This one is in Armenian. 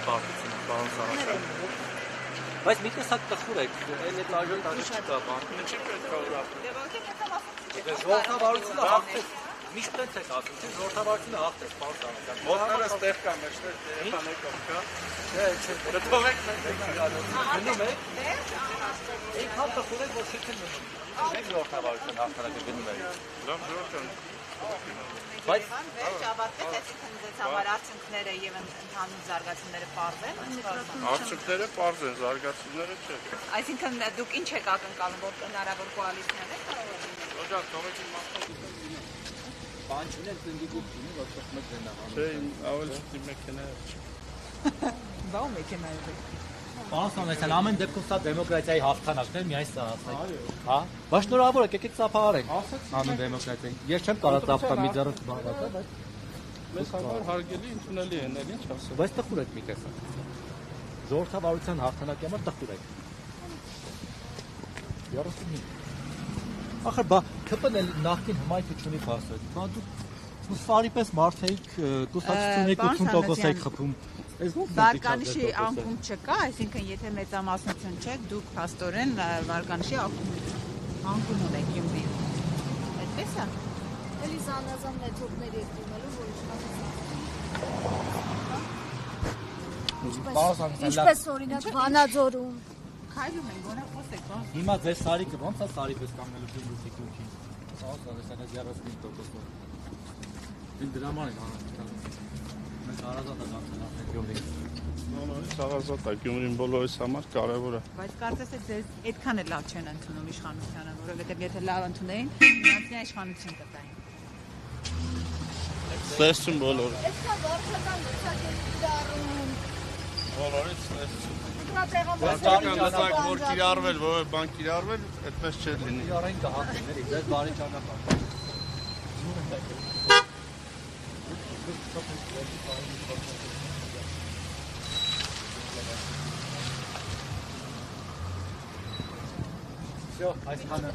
պարտությունը, պարոն Սարասյան։ Բայց մի տեսակ տխուր եք, այն այդ այժմ չկա բան։ Ինչի պետք է ուրախ։ Ժողովրդավարությունը հաղթեց, միշտ տենց եք ասում, թե ժողովրդավարությունը հաղթեց, պարոն Սարասյան։ Մոտները ստեղ կա մեջտեղ երեխաներ կա։ Դրթողեք մենք գնում եք։ Այնքան տխուր եք, որ չեք մնում։ Մենք ժողովրդավարություն հաղթանակը գնում եք։ Լավ ժողովրդան։ Բայց վերջ ավարտվեց, այսինքն ձեզ համար արդյունքները եւ ընդհանուր զարգացումները պարզ են։ Արդյունքները պարզ են, զարգացումները չէ։ Այսինքն դուք ինչ եք ակնկալում, որ հնարավոր կոալիցիաներ կարող են լինել։ Օջան, թողեք իմ մասնակցությունը։ բան չունեն, դնդիկուկ չունի, որ թողնեք դենահան։ Չէ, ավելի չտի մեքենա։ Բա ու մեքենայով եք։ Պարոն Սարասյան, ամեն դեպքում սա դեմոկրատիայի հաղթանակն է, միայն սա ասեք։ Հա? Բայց շնորհավոր եք, եկեք ծափահարենք։ Անուն դեմոկրատիային։ Ես չեմ կարող ծափահար մի ձեռը չբաղացա, բայց Մեզ համար հարգելի ընդունելի են, էլ ինչ ասեմ։ բայց տխուր եք մի տեսակ։ Ժողովրդավարության հաղթանակի համար տխուր եք։ 35։ Ախր բա ԿՊ-ն էլ նախքին հմայքը չունի փաստը։ Բա դու սարի պես մարդ եք, կուսակցությունների 80% եք խփում։ Վարկանիշի անկում չկա, այսինքն եթե մեծամասնություն չեք, դուք փաստորեն վարկանիշի անկում ունեք Գյումրիում։ Այդպես է։ Էլի զանազան մեթոդներ եք դիմելու, որ ինչպես օրինակ Վանաձորում Քայլում են, գոնե խոսեք, բա։ Հիմա ձեր սարիկը ո՞նց է սարի պես կանգնելու Գյումրիի քունքին։ Պարոն Սարասյան, 35%-ով։ Դին դրաման են անում։ Մենք հարազատ ենք անցնել Գյումրի։ Հարազատ է, Գյումրին բոլորիս համար կարևոր է։ Բայց կարծես է ձեզ այդքան էլ լավ չեն ընդունում իշխանությանը, որովհետև եթե լավ ընդունեին, նրանցին իշխանություն կտային։ Ստեսում բոլորը։ Այսքան վարչական լծակների դառնում։ Բոլորից ստեսում։ Ինքնատեղամասերի որ կիրառվել, որ բան կիրառվել, այդպես չէր լինի։ Իրարային կհատների, ձեր բարի ճանապարհ։ Всё, այսքանը։